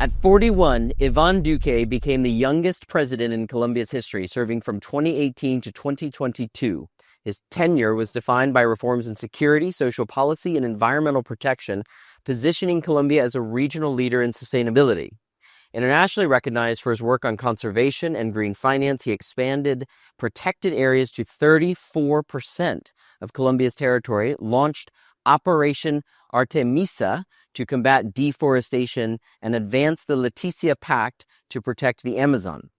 At 41, Iván Duque became the youngest president in Colombia's history, serving from 2018 to 2022. His tenure was defined by reforms in security, social policy, and environmental protection, positioning Colombia as a regional leader in sustainability. Internationally recognized for his work on conservation and green finance, he expanded protected areas to 34% of Colombia's territory, launched Operation Artemisa to combat deforestation, and advanced the Leticia Pact to protect the Amazon.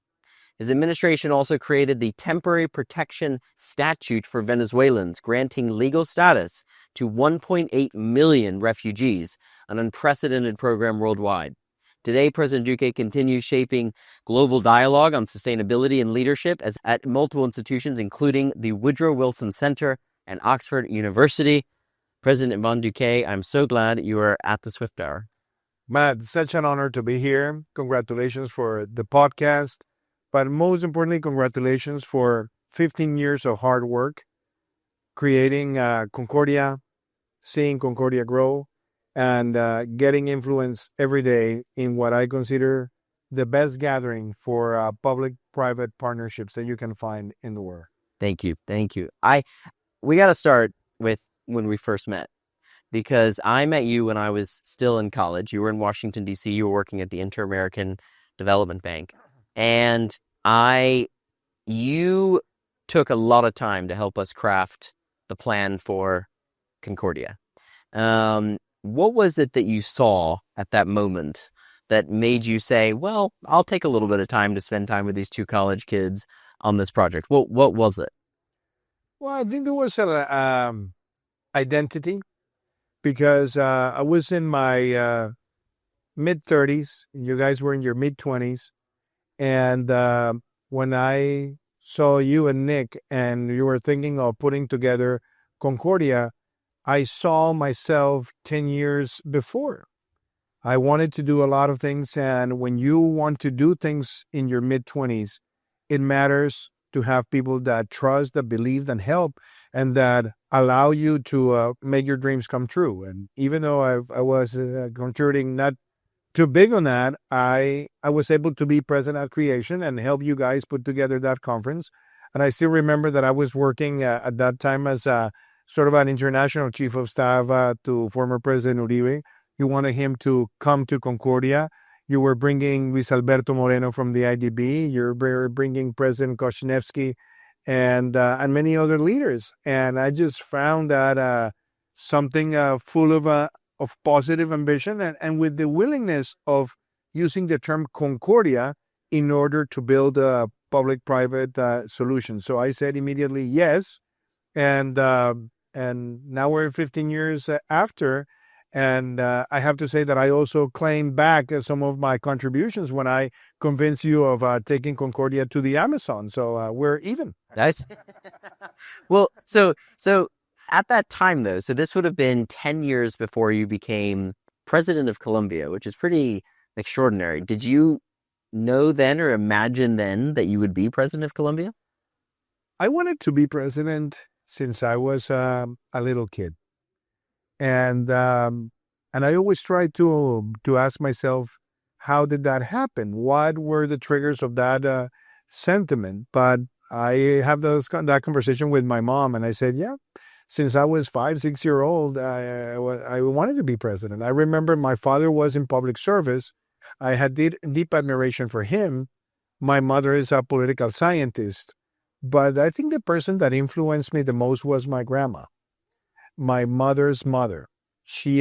His administration also created the Temporary Protection Statute for Venezuelans, granting legal status to 1.8 million refugees, an unprecedented program worldwide. Today, President Duque continues shaping global dialogue on sustainability and leadership at multiple institutions, including the Woodrow Wilson Center and Oxford University. President Iván Duque, I'm so glad you are at the Swift Hour. Matt, such an honor to be here. Congratulations for the podcast. But most importantly, congratulations for 15 years of hard work, creating Concordia, seeing Concordia grow, and getting influence every day in what I consider the best gathering for public-private partnerships that you can find in the world. Thank you. Thank you. We got to start with when we first met, because I met you when I was still in college. You were in Washington, D.C. You were working at the Inter-American Development Bank. And you took a lot of time to help us craft the plan for Concordia. What was it that you saw at that moment that made you say, well, I'll take a little bit of time to spend time with these two college kids on this project? What was it? Well, I think there was an identity, because I was in my mid-30s, and you guys were in your mid-20s. And when I saw you and Nick, and you were thinking of putting together Concordia, I saw myself 10 years before. I wanted to do a lot of things, and when you want to do things in your mid-20s, it matters to have people that trust, that believe, and help, and that allow you to make your dreams come true. And even though I was contributing not too big on that, I was able to be present at creation and help you guys put together that conference. And I still remember that I was working at that time as sort of an international chief of staff to former President Uribe. You wanted him to come to Concordia. You were bringing Luis Alberto Moreno from the IDB. You were bringing President Koshnevsky and many other leaders. And I just found that something full of positive ambition and with the willingness of using the term Concordia in order to build a public-private solution. So I said immediately yes. And now we're 15 years after. And I have to say that I also claim back some of my contributions when I convinced you of taking Concordia to the Amazon. So we're even. Nice. Well, so at that time, though, so this would have been 10 years before you became president of Colombia, which is pretty extraordinary. Did you know then or imagine then that you would be president of Colombia? I wanted to be president since I was a little kid. And I always try to ask myself, how did that happen? What were the triggers of that sentiment? But I have that conversation with my mom, and I said, yeah, since I was 5-6 years old, I wanted to be president. I remember my father was in public service. I had deep admiration for him. My mother is a political scientist. But I think the person that influenced me the most was my grandma. My mother's mother. She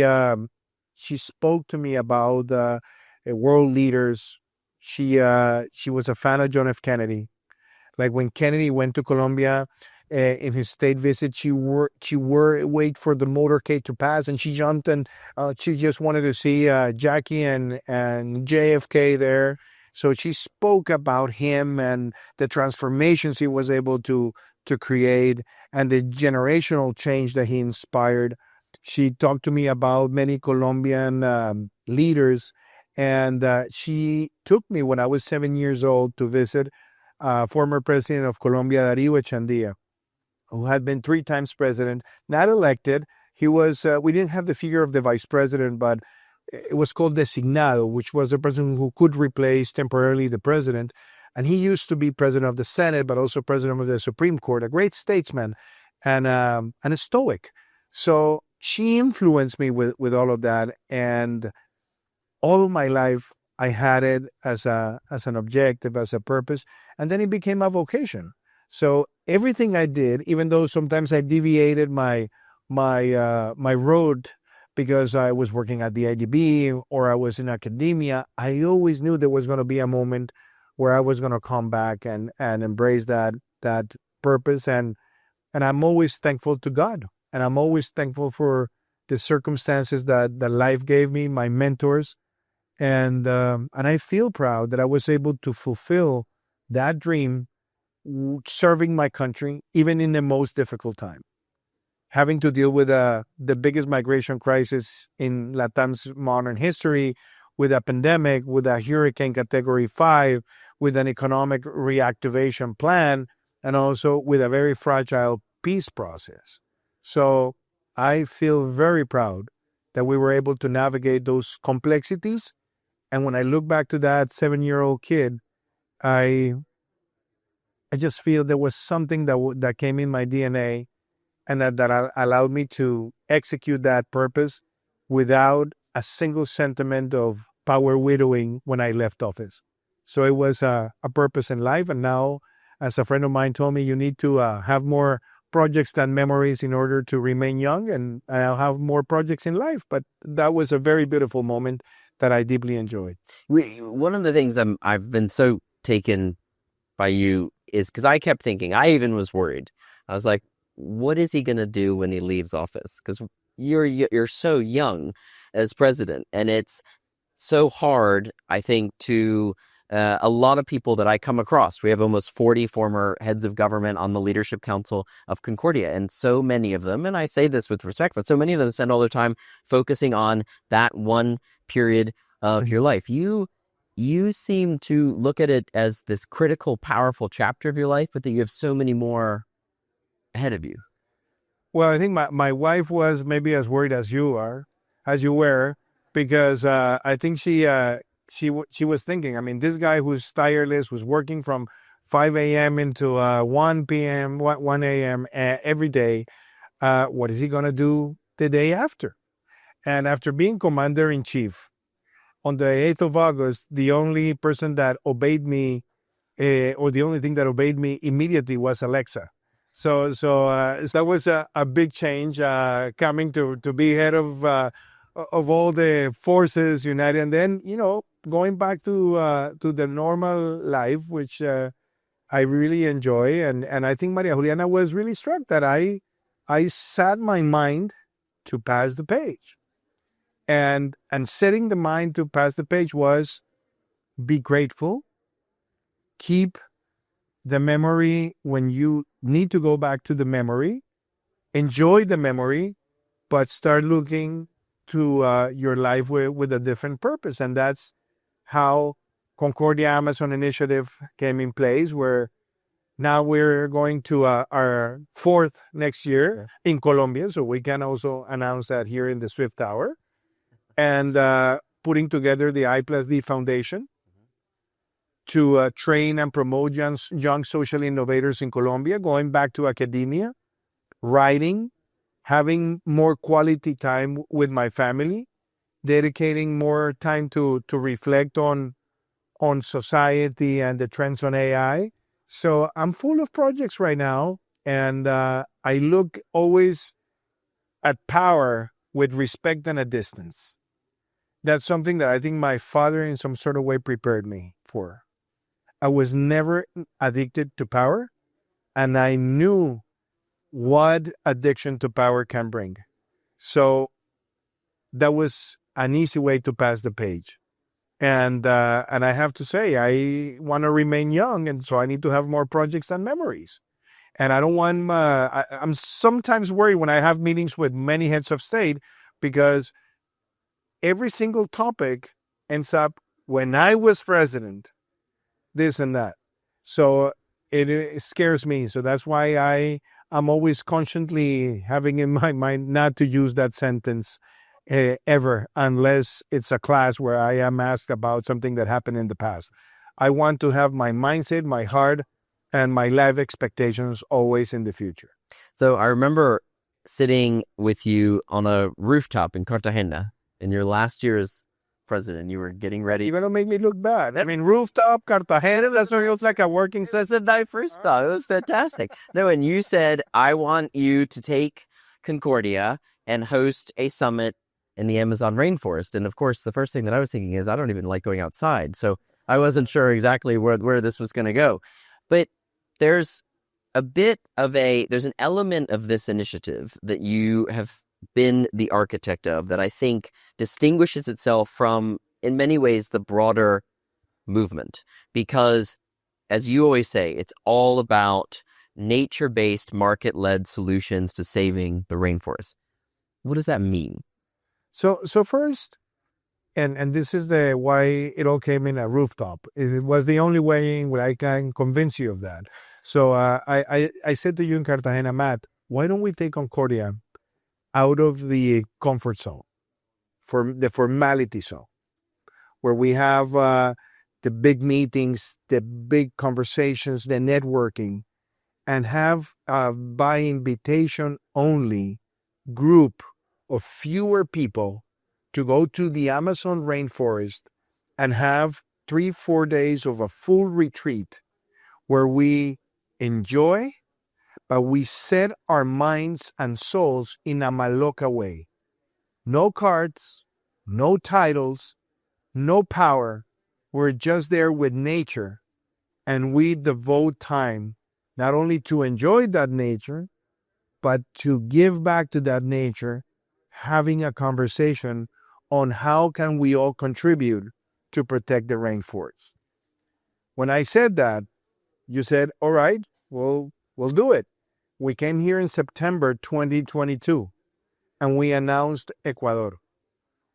spoke to me about world leaders. She was a fan of John F. Kennedy. Like when Kennedy went to Colombia in his state visit, she wait for the motorcade to pass, and she jumped, and she just wanted to see Jackie and JFK there. So she spoke about him and the transformations he was able to create and the generational change that he inspired. She talked to me about many Colombian leaders, and she took me when I was 7 years old to visit former president of Colombia, Darío Echandía, who had been 3 times president, not elected. He was, we didn't have the figure of the vice president, but it was called designado, which was the person who could replace temporarily the president. And he used to be president of the Senate, but also president of the Supreme Court, a great statesman and a stoic. So she influenced me with all of that. And all of my life, I had it as an objective, as a purpose. And then it became a vocation. So everything I did, even though sometimes I deviated my road because I was working at the IDB or I was in academia, I always knew there was going to be a moment where I was going to come back and embrace that purpose. And I'm always thankful to God. And I'm always thankful for the circumstances that life gave me, my mentors. And I feel proud that I was able to fulfill that dream, serving my country, even in the most difficult time. Having to deal with the biggest migration crisis in Latam's modern history, with a pandemic, with a hurricane category 5, with an economic reactivation plan, and also with a very fragile peace process. So I feel very proud that we were able to navigate those complexities. And when I look back to that 7-year-old kid, I just feel there was something that came in my DNA and that allowed me to execute that purpose without a single sentiment of power widowing when I left office. So it was a purpose in life. And now, as a friend of mine told me, you need to have more projects than memories in order to remain young. And I'll have more projects in life. But that was a very beautiful moment that I deeply enjoyed. One of the things I've been so taken by you is because I kept thinking, I even was worried. I was like, what is he going to do when he leaves office? Because you're so young as president, and it's so hard, I think, to a lot of people that I come across. We have almost 40 former heads of government on the Leadership Council of Concordia, and so many of them, and I say this with respect, but so many of them spend all their time focusing on that one period of your life. You seem to look at it as this critical, powerful chapter of your life, but that you have so many more ahead of you. Well, I think my wife was maybe as worried as you were, because I think she was thinking, I mean, this guy who's tireless, who's working from 5 a.m. into 1 p.m., 1 a.m. Every day, what is he going to do the day after? And after being commander-in-chief, on the 8th of August, the only person that obeyed me, or the only thing that obeyed me immediately was Alexa. So that was a big change, coming to be head of all the forces united, and then going back to the normal life, which I really enjoy, and I think Maria Juliana was really struck that I set my mind to pass the page, and setting the mind to pass the page was be grateful, keep the memory when you need to go back to the memory, enjoy the memory, but start looking to your life with a different purpose. And that's how Concordia Amazon Initiative came in place, where now we're going to our 4th next year in Colombia. So we can also announce that here in the Swift Tower. And putting together the I+D Foundation to train and promote young social innovators in Colombia, going back to academia, writing, having more quality time with my family, dedicating more time to reflect on society and the trends on AI. So I'm full of projects right now, and I look always at power with respect and a distance. That's something that I think my father in some sort of way prepared me for. I was never addicted to power, and I knew what addiction to power can bring. So that was an easy way to pass the page. And I have to say, I want to remain young, and so I need to have more projects than memories. And I don't want, I'm sometimes worried when I have meetings with many heads of state, because every single topic ends up, when I was president, this and that. So it scares me. So that's why I'm always consciously having in my mind not to use that sentence ever, unless it's a class where I am asked about something that happened in the past. I want to have my mindset, my heart, and my life expectations always in the future. So I remember sitting with you on a rooftop in Cartagena in your last year as president. You were getting ready. You're going to make me look bad. I mean, rooftop, Cartagena, that's what it looks like a working That's the my first thought. It was fantastic. No, and you said, I want you to take Concordia and host a summit in the Amazon rainforest. And of course, the first thing that I was thinking is, I don't even like going outside. So I wasn't sure exactly where this was going to go. But there's there's an element of this initiative that you have been the architect of that I think distinguishes itself from, in many ways, the broader movement. Because, as you always say, it's all about nature-based, market-led solutions to saving the rainforest. What does that mean? So first, and this is why it all came in a rooftop. It was the only way in where I can convince you of that. So I said to you in Cartagena, Matt, why don't we take Concordia out of the comfort zone, for the formality zone, where we have the big meetings, the big conversations, the networking, and have by invitation only group of fewer people to go to the Amazon rainforest and have 3-4 days of a full retreat where we enjoy, but we set our minds and souls in a maloca way. No cards, no titles, no power. We're just there with nature, and we devote time not only to enjoy that nature, but to give back to that nature, having a conversation on how can we all contribute to protect the rainforest. When I said that, you said, all right, we'll do it. We came here in September 2022, and we announced Ecuador.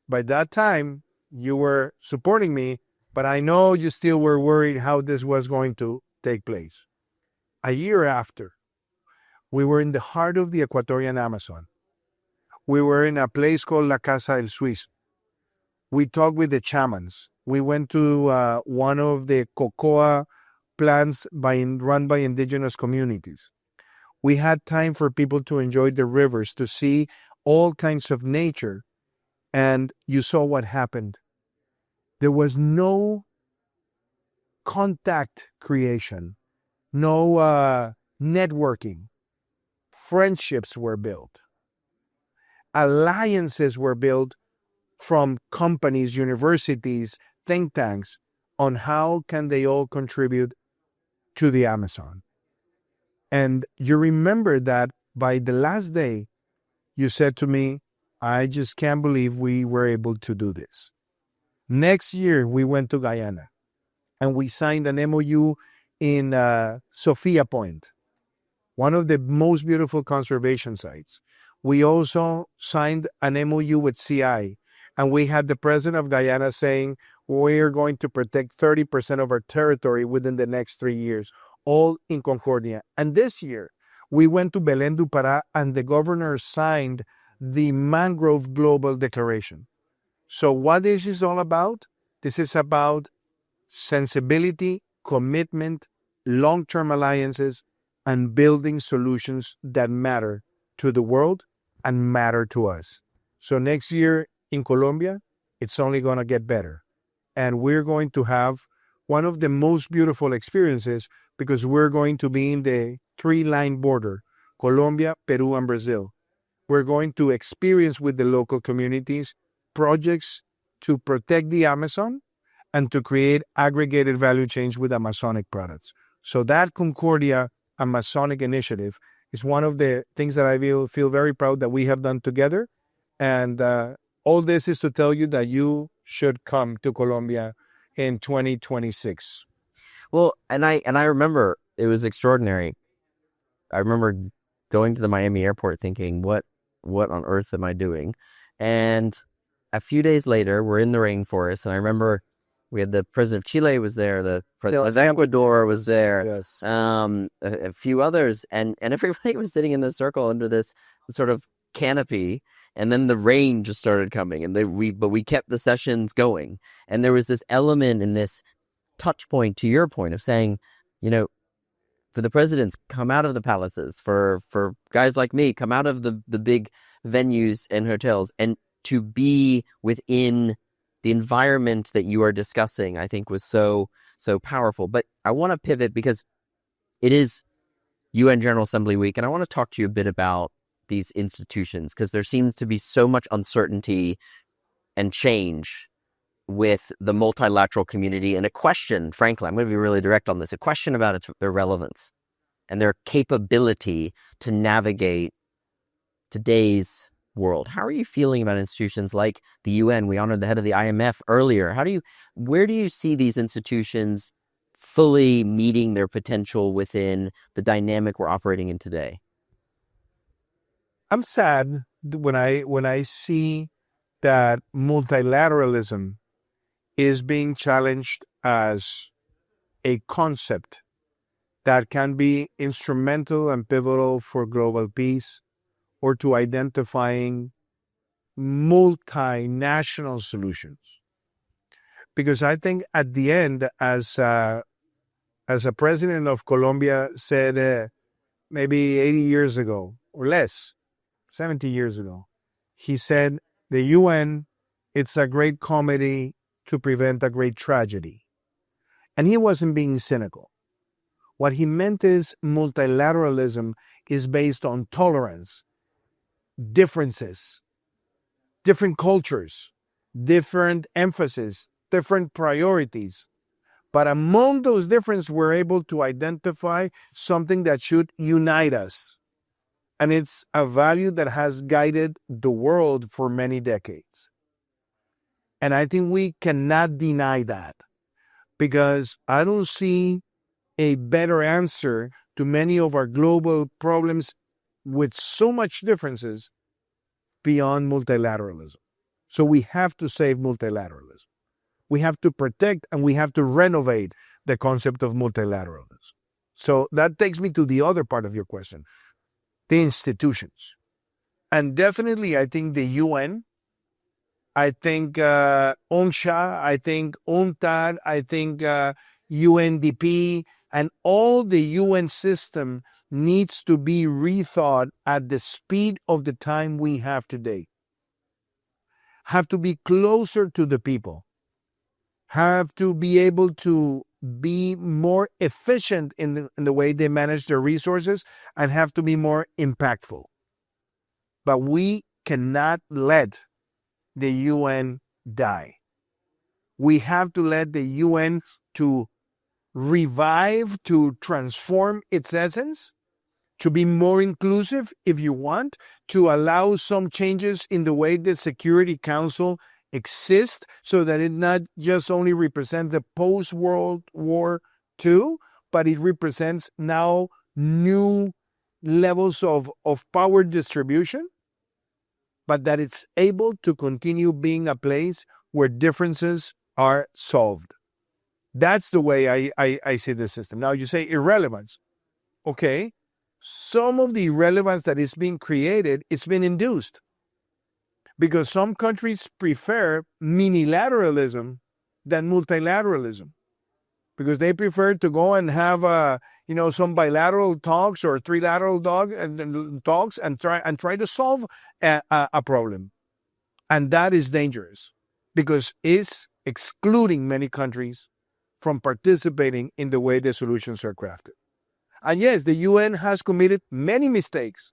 By that time, you were supporting me, but I know you still were worried how this was going to take place. A year after, we were in the heart of the Ecuadorian Amazon. We were in a place called La Casa del Suizo. We talked with the chamans. We went to one of the cocoa plants run by indigenous communities. We had time for people to enjoy the rivers, to see all kinds of nature. And you saw what happened. There was no contact creation, no networking. Friendships were built. Alliances were built from companies, universities, think tanks, on how can they all contribute to the Amazon. And you remember that by the last day, you said to me, I just can't believe we were able to do this. Next year, we went to Guyana, and we signed an MOU in Sophia Point, one of the most beautiful conservation sites. We also signed an MOU with CI, and we had the president of Guyana saying, we're going to protect 30% of our territory within the next 3 years, all in Concordia. And this year, we went to Belén du Pará, and the governor signed the Mangrove Global Declaration. So what this is all about? This is about sensibility, commitment, long-term alliances, and building solutions that matter to the world and matter to us. So next year in Colombia, it's only going to get better. And we're going to have one of the most beautiful experiences because we're going to be in the 3-line border, Colombia, Peru, and Brazil. We're going to experience with the local communities projects to protect the Amazon and to create aggregated value chains with Amazonic products. So that Concordia Amazonic initiative is one of the things that I feel very proud that we have done together. And all this is to tell you that you should come to Colombia in 2026. Well, and I remember it was extraordinary. I remember going to the Miami airport thinking, what on earth am I doing? And a few days later, we're in the rainforest, and I remember we had the president of Chile was there, the president of Ecuador was there, Yes. A few others, and everybody was sitting in this circle under this sort of canopy, And then the rain just started coming, and but we kept the sessions going. And there was this element in this touch point, to your point, of saying, for the presidents, come out of the palaces. For guys like me, come out of the big venues and hotels, and to be within the environment that you are discussing, I think was so powerful. But I want to pivot because it is UN General Assembly week, and I want to talk to you a bit about these institutions, because there seems to be so much uncertainty and change with the multilateral community, and a question, frankly, I'm going to be really direct on this, a question about their relevance and their capability to navigate today's world. How are you feeling about institutions like the UN? We honored the head of the IMF earlier. Where do you see these institutions fully meeting their potential within the dynamic we're operating in today? I'm sad when I see that multilateralism is being challenged as a concept that can be instrumental and pivotal for global peace, or to identifying multinational solutions. Because I think at the end, as a president of Colombia said maybe 80 years ago or less, 70 years ago, he said, the UN, it's a great comedy to prevent a great tragedy. And he wasn't being cynical. What he meant is multilateralism is based on tolerance, differences, different cultures, different emphasis, different priorities. But among those differences, we're able to identify something that should unite us. And it's a value that has guided the world for many decades. And I think we cannot deny that, because I don't see a better answer to many of our global problems with so much differences beyond multilateralism. So we have to save multilateralism. We have to protect and we have to renovate the concept of multilateralism. So that takes me to the other part of your question, the institutions. And definitely, I think the UN, I think UNSHA, I think UNTAD, I think UNDP, and all the UN system needs to be rethought at the speed of the time we have today. Have to be closer to the people. Have to be able to be more efficient in the way they manage their resources, and have to be more impactful. But we cannot let the UN die. We have to let the UN to revive, to transform its essence, to be more inclusive if you want, to allow some changes in the way the Security Council exists, so that it not just only represents the post-World War II, but it represents now new levels of power distribution, but that it's able to continue being a place where differences are solved. That's the way I see the system. Now, you say irrelevance. Okay, some of the irrelevance that is being created, it's been induced. Because some countries prefer minilateralism than multilateralism. Because they prefer to go and have some bilateral talks or trilateral talks and try to solve a problem. And that is dangerous, because it's excluding many countries from participating in the way the solutions are crafted. And yes, the UN has committed many mistakes,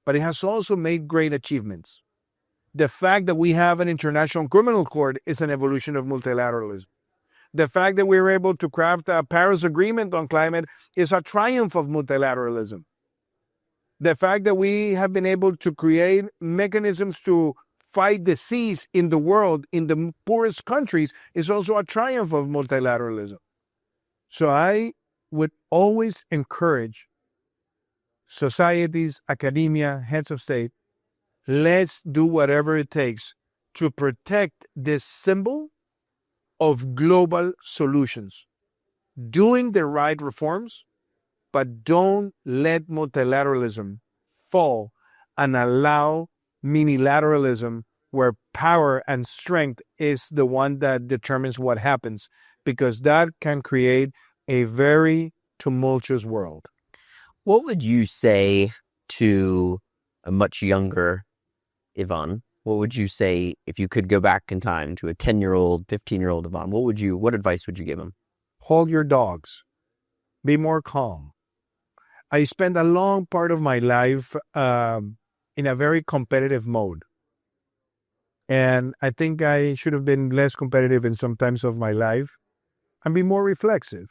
but it has also made great achievements. The fact that we have an international criminal court is an evolution of multilateralism. The fact that we were able to craft a Paris Agreement on climate is a triumph of multilateralism. The fact that we have been able to create mechanisms to fight disease in the world, in the poorest countries, is also a triumph of multilateralism. So I would always encourage societies, academia, heads of state, let's do whatever it takes to protect this symbol of global solutions, doing the right reforms, but don't let multilateralism fall and allow minilateralism, where power and strength is the one that determines what happens, because that can create a very tumultuous world. What would you say to a much younger Iván? What would you say if you could go back in time to a 10-year-old, 15-year-old Iván? What advice would you give him? Hold your dogs. Be more calm. I spent a long part of my life in a very competitive mode. And I think I should have been less competitive in some times of my life and be more reflexive.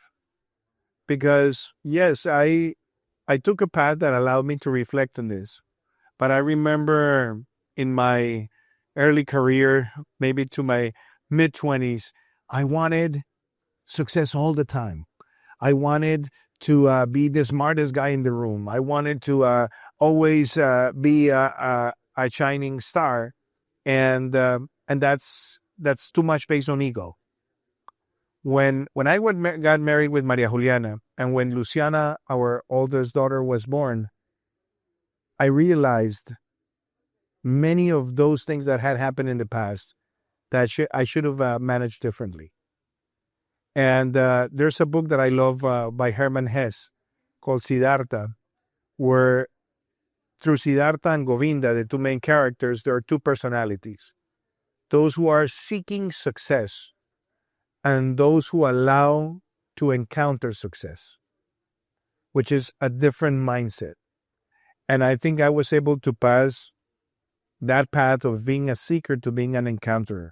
Because yes, I took a path that allowed me to reflect on this. But I remember in my early career, maybe to my mid-20s, I wanted success all the time. I wanted to be the smartest guy in the room. I wanted to always be a shining star, and that's too much based on ego. When I got married with Maria Juliana, and when Luciana, our oldest daughter, was born, I realized many of those things that had happened in the past that I should have managed differently. And there's a book that I love by Hermann Hesse called Siddhartha, where through Siddhartha and Govinda, the two main characters, there are two personalities. Those who are seeking success and those who allow to encounter success, which is a different mindset. And I think I was able to pass that path of being a seeker to being an encounterer.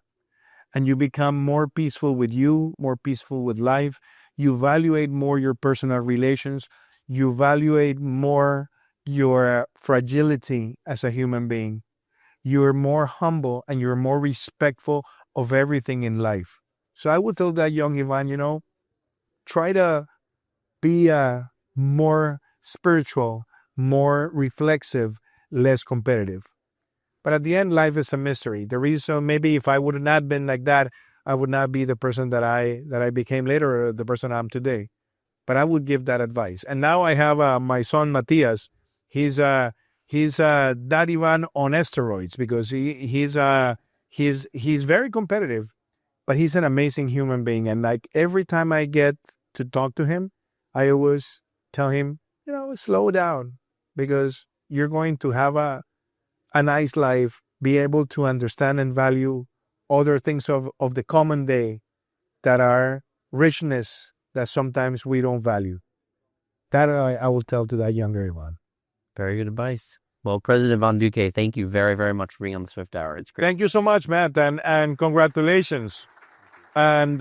And you become more peaceful with you, more peaceful with life. You evaluate more your personal relations. You evaluate more your fragility as a human being. You're more humble and you're more respectful of everything in life. So I would tell that young Iván, try to be more spiritual, more reflexive, less competitive. But at the end, life is a mystery. The reason, maybe if I would have not been like that, I would not be the person that I became later, or the person I'm today. But I would give that advice. And now I have my son Matias. He's that Iván on steroids, because he's very competitive, but he's an amazing human being. And like every time I get to talk to him, I always tell him, slow down, because you're going to have a nice life, be able to understand and value other things of the common day that are richness that sometimes we don't value. That I will tell to that younger Iván. Very good advice. Well, President Iván Duque, thank you very, very much for being on the Swift Hour. It's great. Thank you so much, Matt, and congratulations. And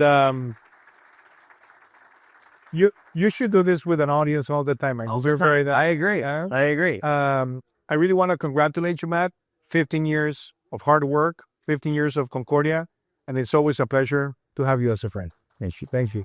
you should do this with an audience all the time. I agree. I agree. I really want to congratulate you, Matt. 15 years of hard work, 15 years of Concordia, and it's always a pleasure to have you as a friend. Thank you.